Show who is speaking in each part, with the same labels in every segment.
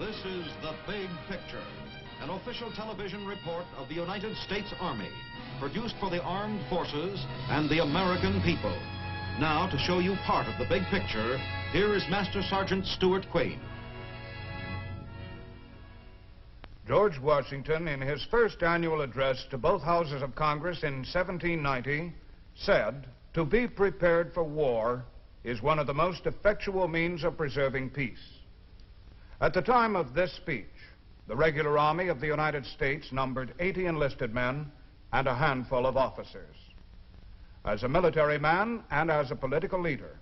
Speaker 1: This is The Big Picture, an official television report of the United States Army, produced for the armed forces and the American people. Now, to show you part of the big picture, here is Master Sergeant Stuart Quain.
Speaker 2: George Washington, in his first annual address to both houses of Congress in 1790, said, "To be prepared for war is one of the most effectual means of preserving peace." At the time of this speech, the regular army of the United States numbered 80 enlisted men and a handful of officers. As a military man and as a political leader,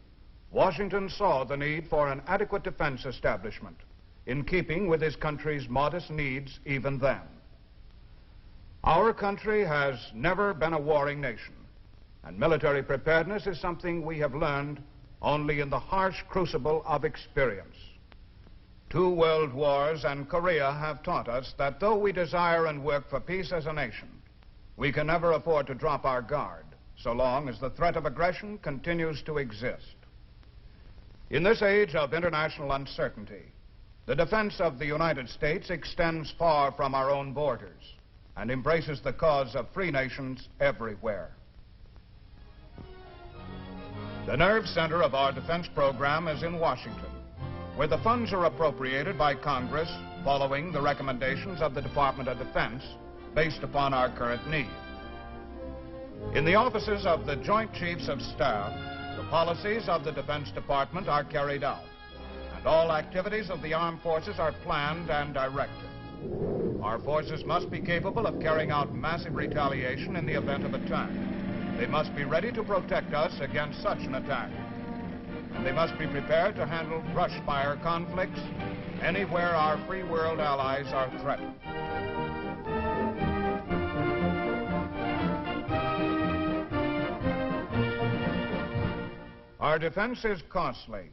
Speaker 2: Washington saw the need for an adequate defense establishment, in keeping with his country's modest needs even then. Our country has never been a warring nation, and military preparedness is something we have learned only in the harsh crucible of experience. 2 world wars and Korea have taught us that though we desire and work for peace as a nation, we can never afford to drop our guard so long as the threat of aggression continues to exist. In this age of international uncertainty, the defense of the United States extends far from our own borders and embraces the cause of free nations everywhere. The nerve center of our defense program is in Washington, where the funds are appropriated by Congress following the recommendations of the Department of Defense based upon our current need. In the offices of the Joint Chiefs of Staff, the policies of the Defense Department are carried out, and all activities of the armed forces are planned and directed. Our forces must be capable of carrying out massive retaliation in the event of attack. They must be ready to protect us against such an attack. And they must be prepared to handle brush fire conflicts anywhere our free world allies are threatened. Our defense is costly.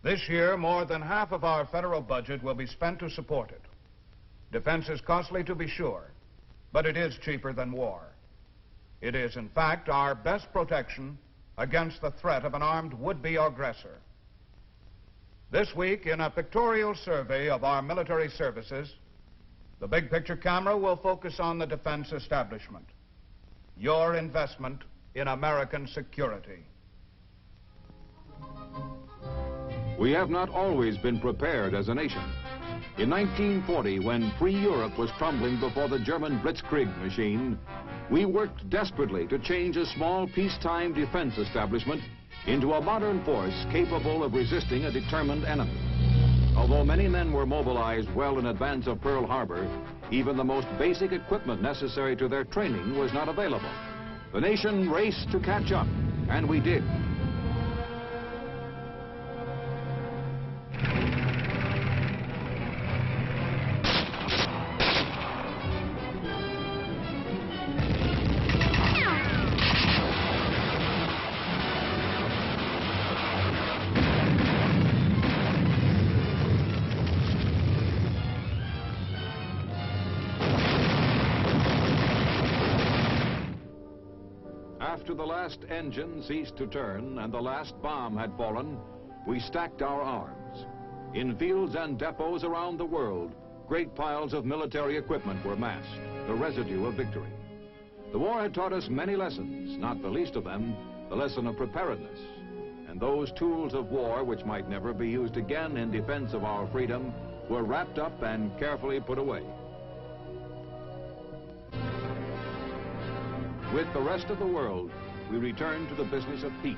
Speaker 2: This year, more than half of our federal budget will be spent to support it. Defense is costly, to be sure, but it is cheaper than war. It is, in fact, our best protection against the threat of an armed would-be aggressor. This week, in a pictorial survey of our military services, the Big Picture camera will focus on the defense establishment, your investment in American security.
Speaker 3: We have not always been prepared as a nation. In 1940, when free Europe was crumbling before the German Blitzkrieg machine, we worked desperately to change a small peacetime defense establishment into a modern force capable of resisting a determined enemy. Although many men were mobilized well in advance of Pearl Harbor, even the most basic equipment necessary to their training was not available. The nation raced to catch up, and we did. After the last engine ceased to turn and the last bomb had fallen, we stacked our arms. In fields and depots around the world, great piles of military equipment were massed, the residue of victory. The war had taught us many lessons, not the least of them, the lesson of preparedness. And those tools of war, which might never be used again in defense of our freedom, were wrapped up and carefully put away. With the rest of the world, we returned to the business of peace.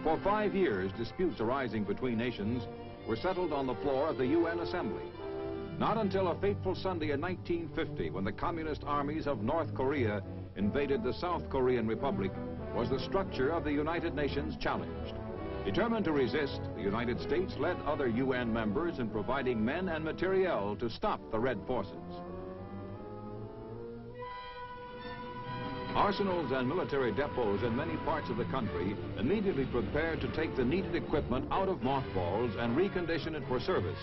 Speaker 3: For 5 years, disputes arising between nations were settled on the floor of the UN Assembly. Not until a fateful Sunday in 1950, when the communist armies of North Korea invaded the South Korean Republic, was the structure of the United Nations challenged. Determined to resist, the United States led other UN members in providing men and materiel to stop the Red forces. Arsenals and military depots in many parts of the country immediately prepared to take the needed equipment out of mothballs and recondition it for service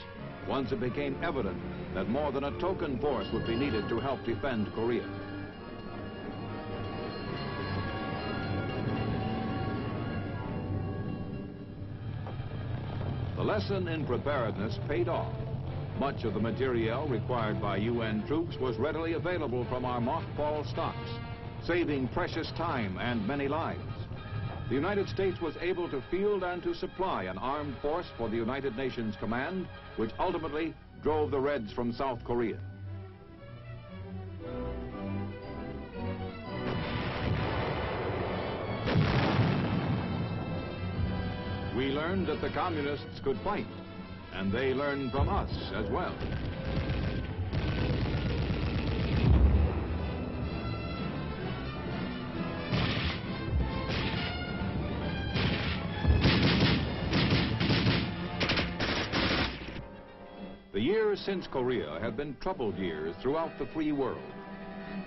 Speaker 3: once it became evident that more than a token force would be needed to help defend Korea. The lesson in preparedness paid off. Much of the materiel required by UN troops was readily available from our mothball stocks, saving precious time and many lives. The United States was able to field and to supply an armed force for the United Nations Command, which ultimately drove the Reds from South Korea. We learned that the communists could fight, and they learned from us as well. The years since Korea have been troubled years throughout the free world.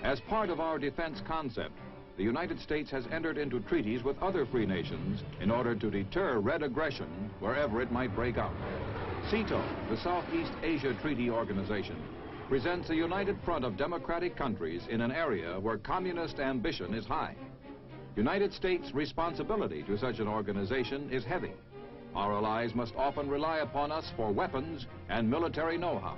Speaker 3: As part of our defense concept, the United States has entered into treaties with other free nations in order to deter Red aggression wherever it might break out. CETO, the Southeast Asia Treaty Organization, presents a united front of democratic countries in an area where communist ambition is high. United States' responsibility to such an organization is heavy. Our allies must often rely upon us for weapons and military know-how.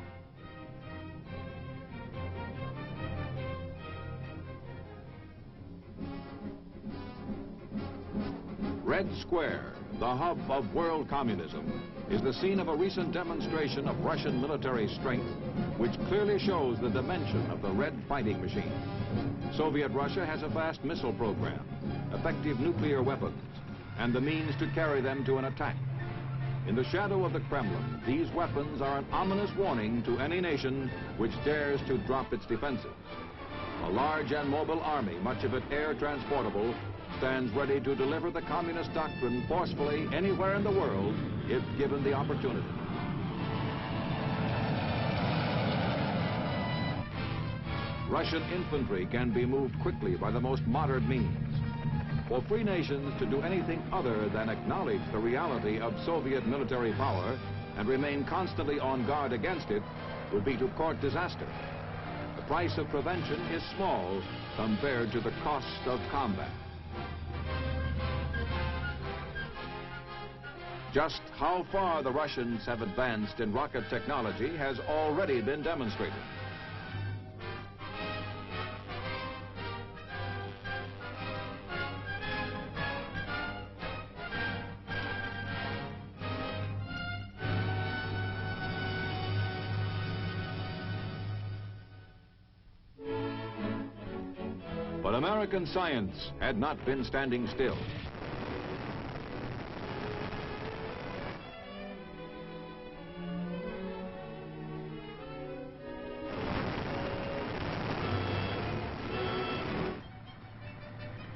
Speaker 3: Red Square, the hub of world communism, is the scene of a recent demonstration of Russian military strength, which clearly shows the dimension of the Red fighting machine. Soviet Russia has a vast missile program, effective nuclear weapons, and the means to carry them to an attack. In the shadow of the Kremlin, these weapons are an ominous warning to any nation which dares to drop its defenses. A large and mobile army, much of it air transportable, stands ready to deliver the communist doctrine forcefully anywhere in the world if given the opportunity. Russian infantry can be moved quickly by the most modern means. For free nations to do anything other than acknowledge the reality of Soviet military power and remain constantly on guard against it would be to court disaster. The price of prevention is small compared to the cost of combat. Just how far the Russians have advanced in rocket technology has already been demonstrated. But American science had not been standing still.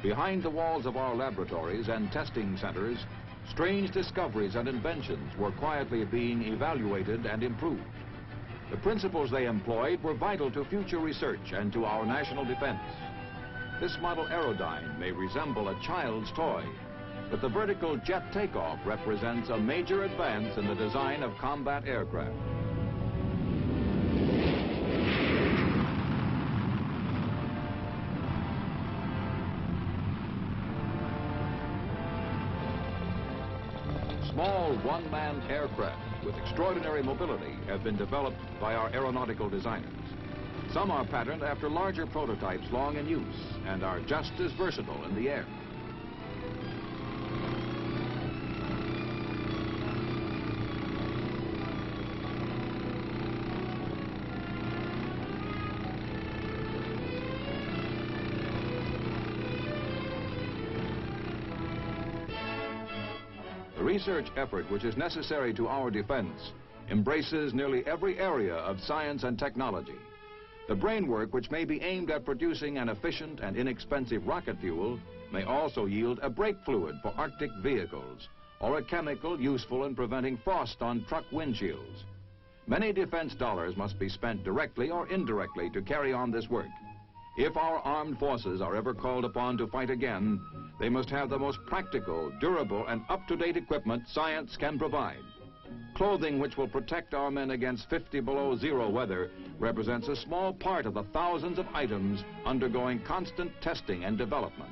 Speaker 3: Behind the walls of our laboratories and testing centers, strange discoveries and inventions were quietly being evaluated and improved. The principles they employed were vital to future research and to our national defense. This model aerodyne may resemble a child's toy, but the vertical jet takeoff represents a major advance in the design of combat aircraft. Small one-man aircraft with extraordinary mobility have been developed by our aeronautical designers. Some are patterned after larger prototypes long in use and are just as versatile in the air. The research effort which is necessary to our defense embraces nearly every area of science and technology. The brainwork which may be aimed at producing an efficient and inexpensive rocket fuel may also yield a brake fluid for Arctic vehicles or a chemical useful in preventing frost on truck windshields. Many defense dollars must be spent directly or indirectly to carry on this work. If our armed forces are ever called upon to fight again, they must have the most practical, durable, and up-to-date equipment science can provide. Clothing which will protect our men against 50 below zero weather represents a small part of the thousands of items undergoing constant testing and development.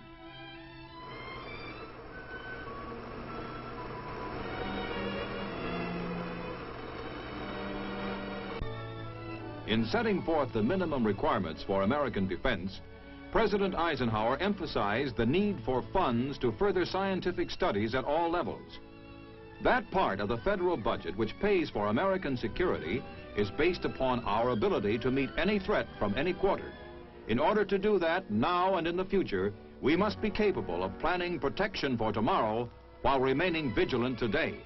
Speaker 3: In setting forth the minimum requirements for American defense, President Eisenhower emphasized the need for funds to further scientific studies at all levels. That part of the federal budget which pays for American security is based upon our ability to meet any threat from any quarter. In order to do that now and in the future, we must be capable of planning protection for tomorrow while remaining vigilant today.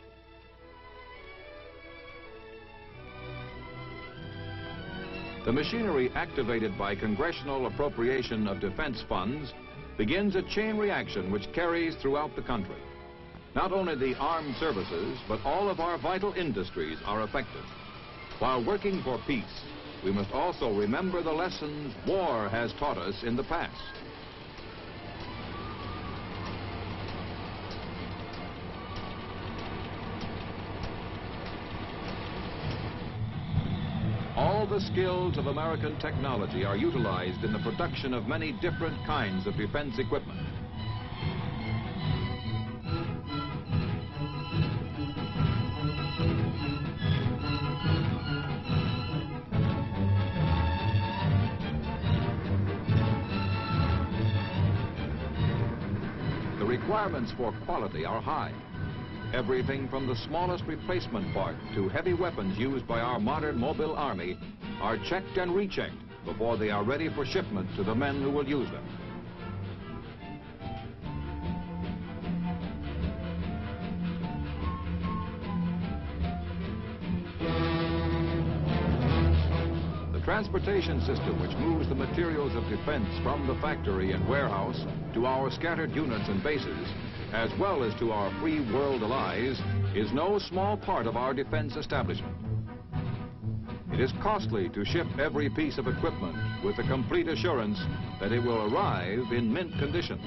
Speaker 3: The machinery activated by congressional appropriation of defense funds begins a chain reaction which carries throughout the country. Not only the armed services, but all of our vital industries are affected. While working for peace, we must also remember the lessons war has taught us in the past. All the skills of American technology are utilized in the production of many different kinds of defense equipment. The requirements for quality are high. Everything from the smallest replacement part to heavy weapons used by our modern mobile army are checked and rechecked before they are ready for shipment to the men who will use them. The transportation system which moves the materials of defense from the factory and warehouse to our scattered units and bases, as well as to our free world allies, is no small part of our defense establishment. It is costly to ship every piece of equipment with the complete assurance that it will arrive in mint condition.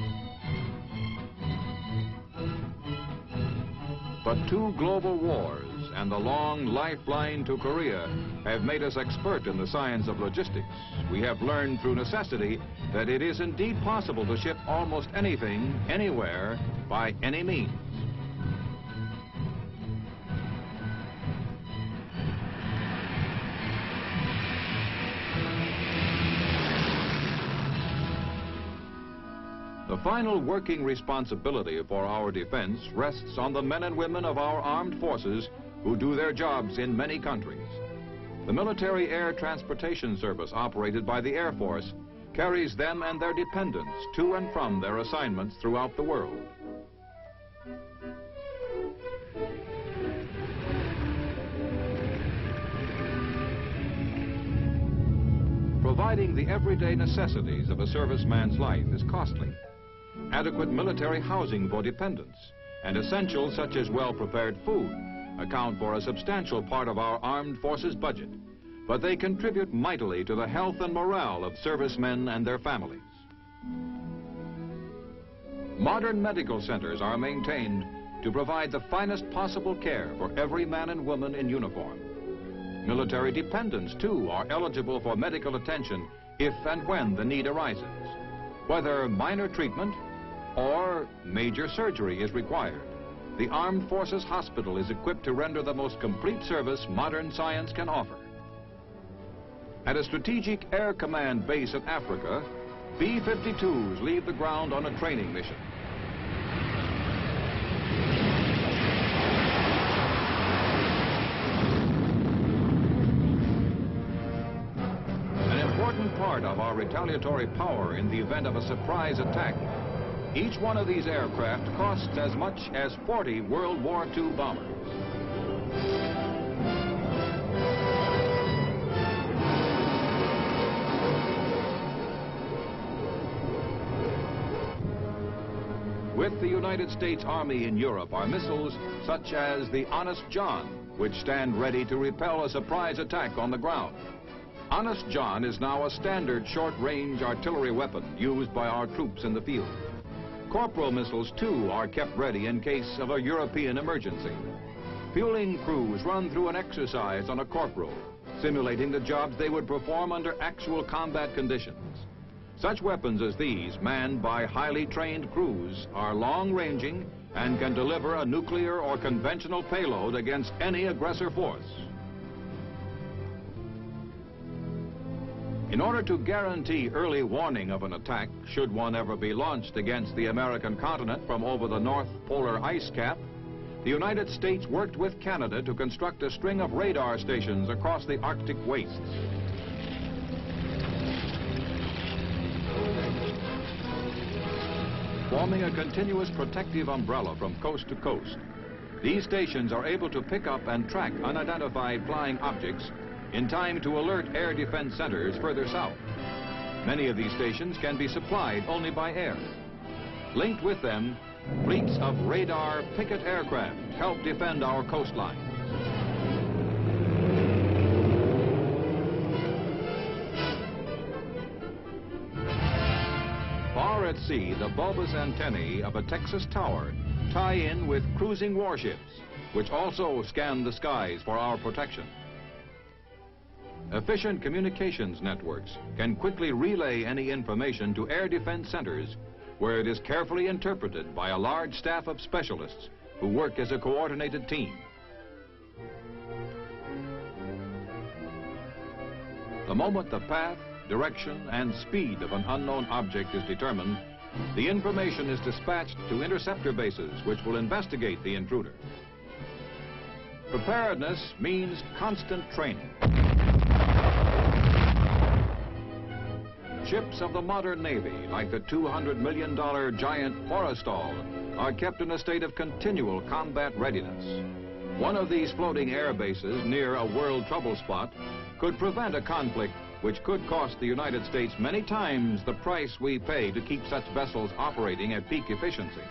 Speaker 3: But 2 global wars and the long lifeline to Korea have made us expert in the science of logistics. We have learned through necessity that it is indeed possible to ship almost anything, anywhere, by any means. The final working responsibility for our defense rests on the men and women of our armed forces who do their jobs in many countries. The Military Air Transportation Service, operated by the Air Force, carries them and their dependents to and from their assignments throughout the world. Providing the everyday necessities of a serviceman's life is costly. Adequate military housing for dependents and essentials such as well-prepared food account for a substantial part of our armed forces budget, but they contribute mightily to the health and morale of servicemen and their families. Modern medical centers are maintained to provide the finest possible care for every man and woman in uniform. Military dependents, too, are eligible for medical attention if and when the need arises. Whether minor treatment or major surgery is required, the Armed Forces Hospital is equipped to render the most complete service modern science can offer. At a strategic air command base in Africa, B-52s leave the ground on a training mission. An important part of our retaliatory power in the event of a surprise attack. Each one of these aircraft costs as much as 40 World War II bombers. With the United States Army in Europe are missiles such as the Honest John, which stand ready to repel a surprise attack on the ground. Honest John is now a standard short-range artillery weapon used by our troops in the field. Corporal missiles, too, are kept ready in case of a European emergency. Fueling crews run through an exercise on a corporal, simulating the jobs they would perform under actual combat conditions. Such weapons as these, manned by highly trained crews, are long-ranging and can deliver a nuclear or conventional payload against any aggressor force. In order to guarantee early warning of an attack, should one ever be launched against the American continent from over the North Polar ice cap, the United States worked with Canada to construct a string of radar stations across the Arctic wastes. Forming a continuous protective umbrella from coast to coast, these stations are able to pick up and track unidentified flying objects in time to alert air defense centers further south. Many of these stations can be supplied only by air. Linked with them, fleets of radar picket aircraft help defend our coastline. Far at sea, the bulbous antennae of a Texas tower tie in with cruising warships, which also scan the skies for our protection. Efficient communications networks can quickly relay any information to air defense centers, where it is carefully interpreted by a large staff of specialists who work as a coordinated team. The moment the path, direction, and speed of an unknown object is determined, the information is dispatched to interceptor bases, which will investigate the intruder. Preparedness means constant training. Ships of the modern Navy, like the $200 million giant Forrestal, are kept in a state of continual combat readiness. One of these floating air bases near a world trouble spot could prevent a conflict which could cost the United States many times the price we pay to keep such vessels operating at peak efficiency.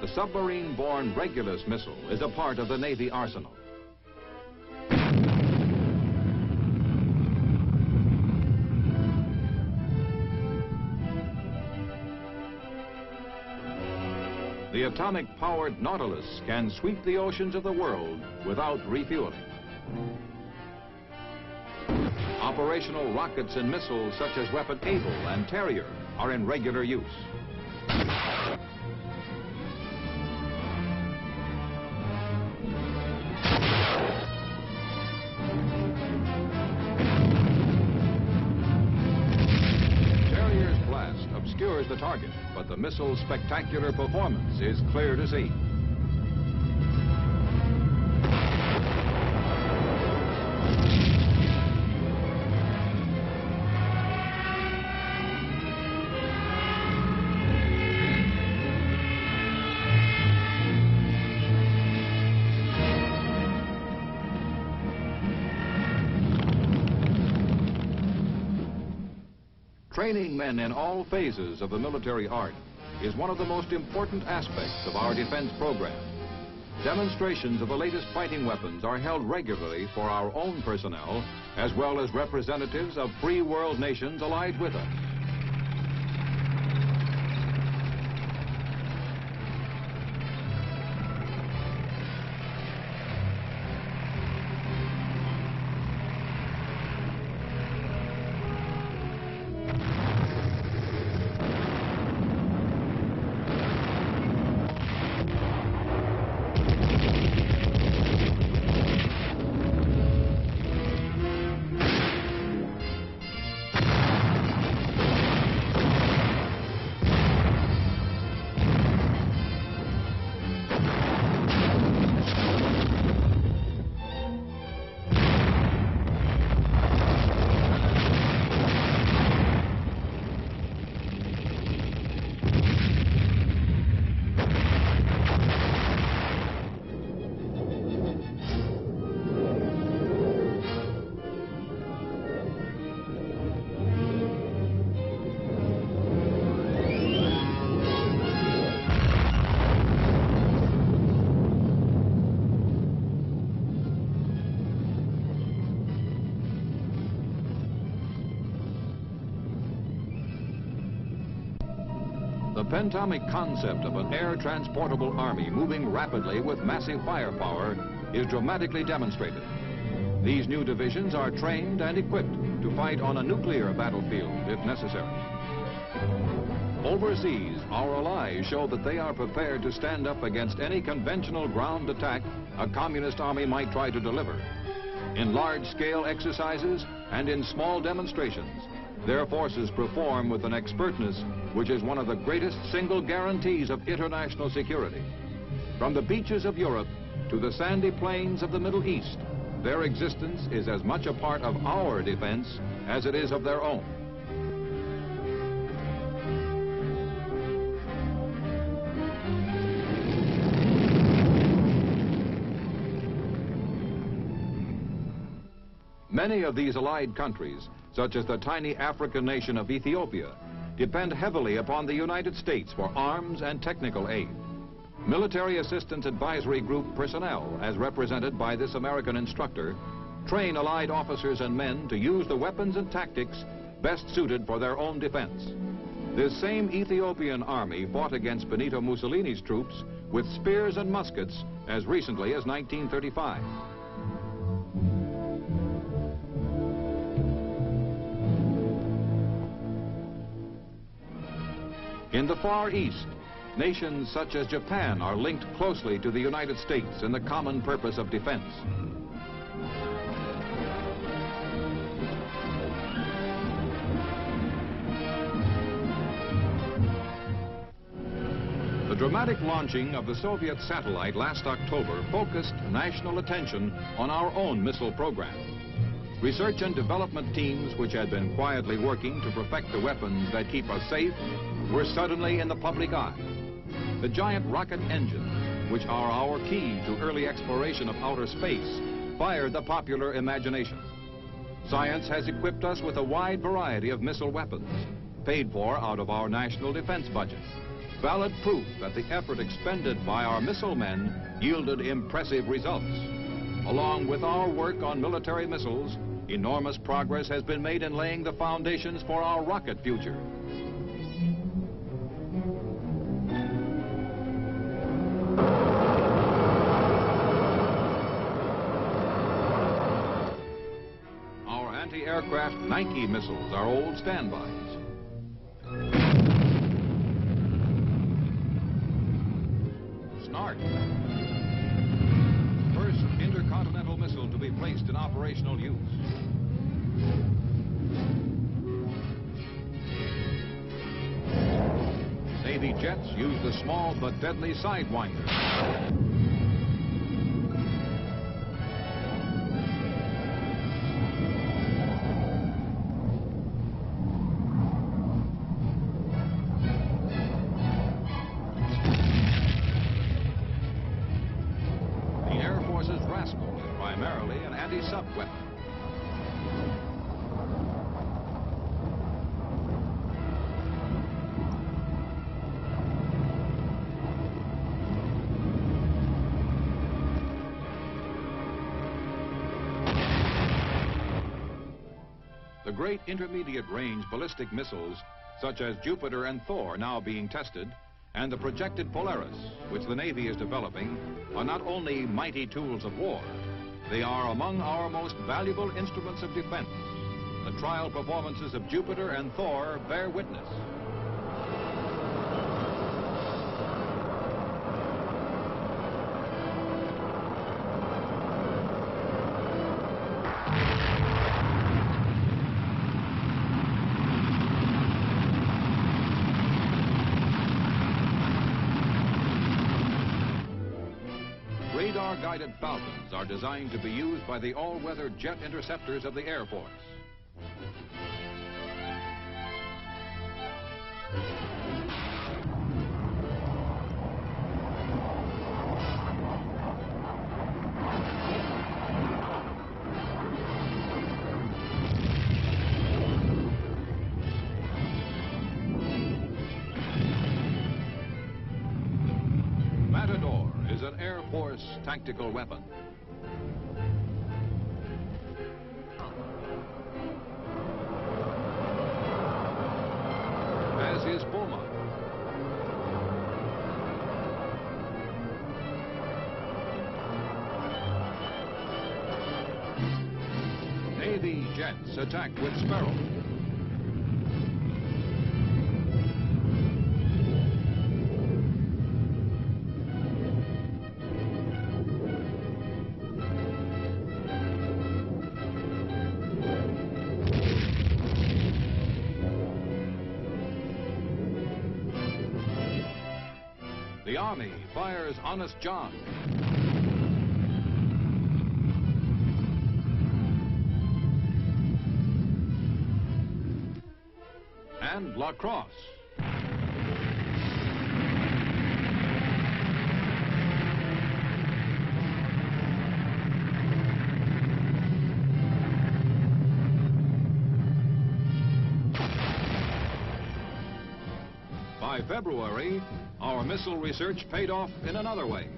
Speaker 3: The submarine-borne Regulus missile is a part of the Navy arsenal. The atomic-powered Nautilus can sweep the oceans of the world without refueling. Operational rockets and missiles such as Weapon Able and Terrier are in regular use. Obscures the target, but the missile's spectacular performance is clear to see. Training men in all phases of the military art is one of the most important aspects of our defense program. Demonstrations of the latest fighting weapons are held regularly for our own personnel, as well as representatives of free world nations allied with us. The pentomic concept of an air-transportable army moving rapidly with massive firepower is dramatically demonstrated. These new divisions are trained and equipped to fight on a nuclear battlefield if necessary. Overseas, our allies show that they are prepared to stand up against any conventional ground attack a communist army might try to deliver. In large-scale exercises and in small demonstrations, their forces perform with an expertness which is one of the greatest single guarantees of international security. From the beaches of Europe to the sandy plains of the Middle East, their existence is as much a part of our defense as it is of their own. Many of these allied countries, such as the tiny African nation of Ethiopia, depend heavily upon the United States for arms and technical aid. Military Assistance Advisory Group personnel, as represented by this American instructor, train allied officers and men to use the weapons and tactics best suited for their own defense. This same Ethiopian army fought against Benito Mussolini's troops with spears and muskets as recently as 1935. In the Far East, nations such as Japan are linked closely to the United States in the common purpose of defense. The dramatic launching of the Soviet satellite last October focused national attention on our own missile program. Research and development teams which had been quietly working to perfect the weapons that keep us safe were suddenly in the public eye. The giant rocket engines, which are our key to early exploration of outer space, fired the popular imagination. Science has equipped us with a wide variety of missile weapons, paid for out of our national defense budget. Valid proof that the effort expended by our missile men yielded impressive results. Along with our work on military missiles, enormous progress has been made in laying the foundations for our rocket future. Our anti-aircraft Nike missiles are old standbys. Snark. First intercontinental missile to be placed in operational use. Navy jets use the small but deadly Sidewinder. Primarily an anti-sub weapon. The great intermediate-range ballistic missiles, such as Jupiter and Thor, now being tested, and the projected Polaris, which the Navy is developing, are not only mighty tools of war, they are among our most valuable instruments of defense. The trial performances of Jupiter and Thor bear witness. Radar-guided Falcons are designed to be used by the all-weather jet interceptors of the Air Force. Is an Air Force tactical weapon. As is Puma. jets attack with Sparrow. The Army fires Honest John. And La Crosse. By February, our missile research paid off in another way.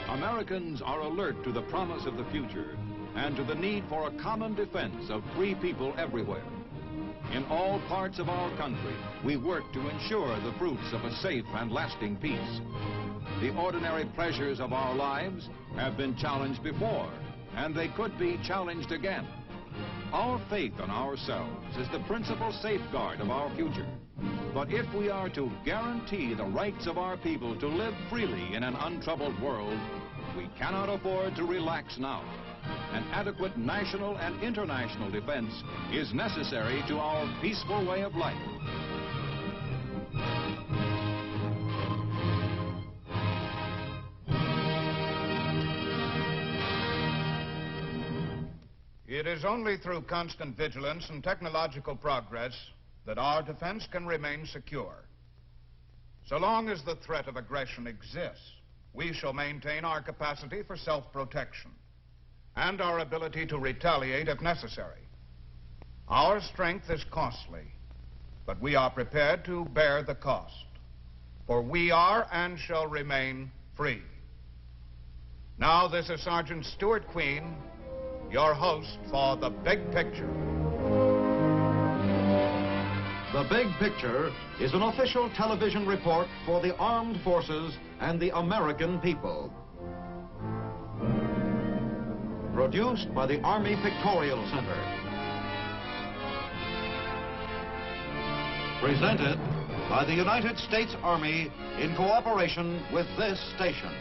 Speaker 3: Americans are alert to the promise of the future and to the need for a common defense of free people everywhere. In all parts of our country, we work to ensure the fruits of a safe and lasting peace. The ordinary pleasures of our lives have been challenged before, and they could be challenged again. Our faith in ourselves is the principal safeguard of our future. But if we are to guarantee the rights of our people to live freely in an untroubled world, we cannot afford to relax now. An adequate national and international defense is necessary to our peaceful way of life.
Speaker 2: It is only through constant vigilance and technological progress that our defense can remain secure. So long as the threat of aggression exists, we shall maintain our capacity for self-protection and our ability to retaliate if necessary. Our strength is costly, but we are prepared to bear the cost, for we are and shall remain free. Now, this is Sergeant Stuart Queen, your host for The Big Picture.
Speaker 1: The Big Picture is an official television report for the armed forces and the American people. Produced by the Army Pictorial Center. Presented by the United States Army in cooperation with this station.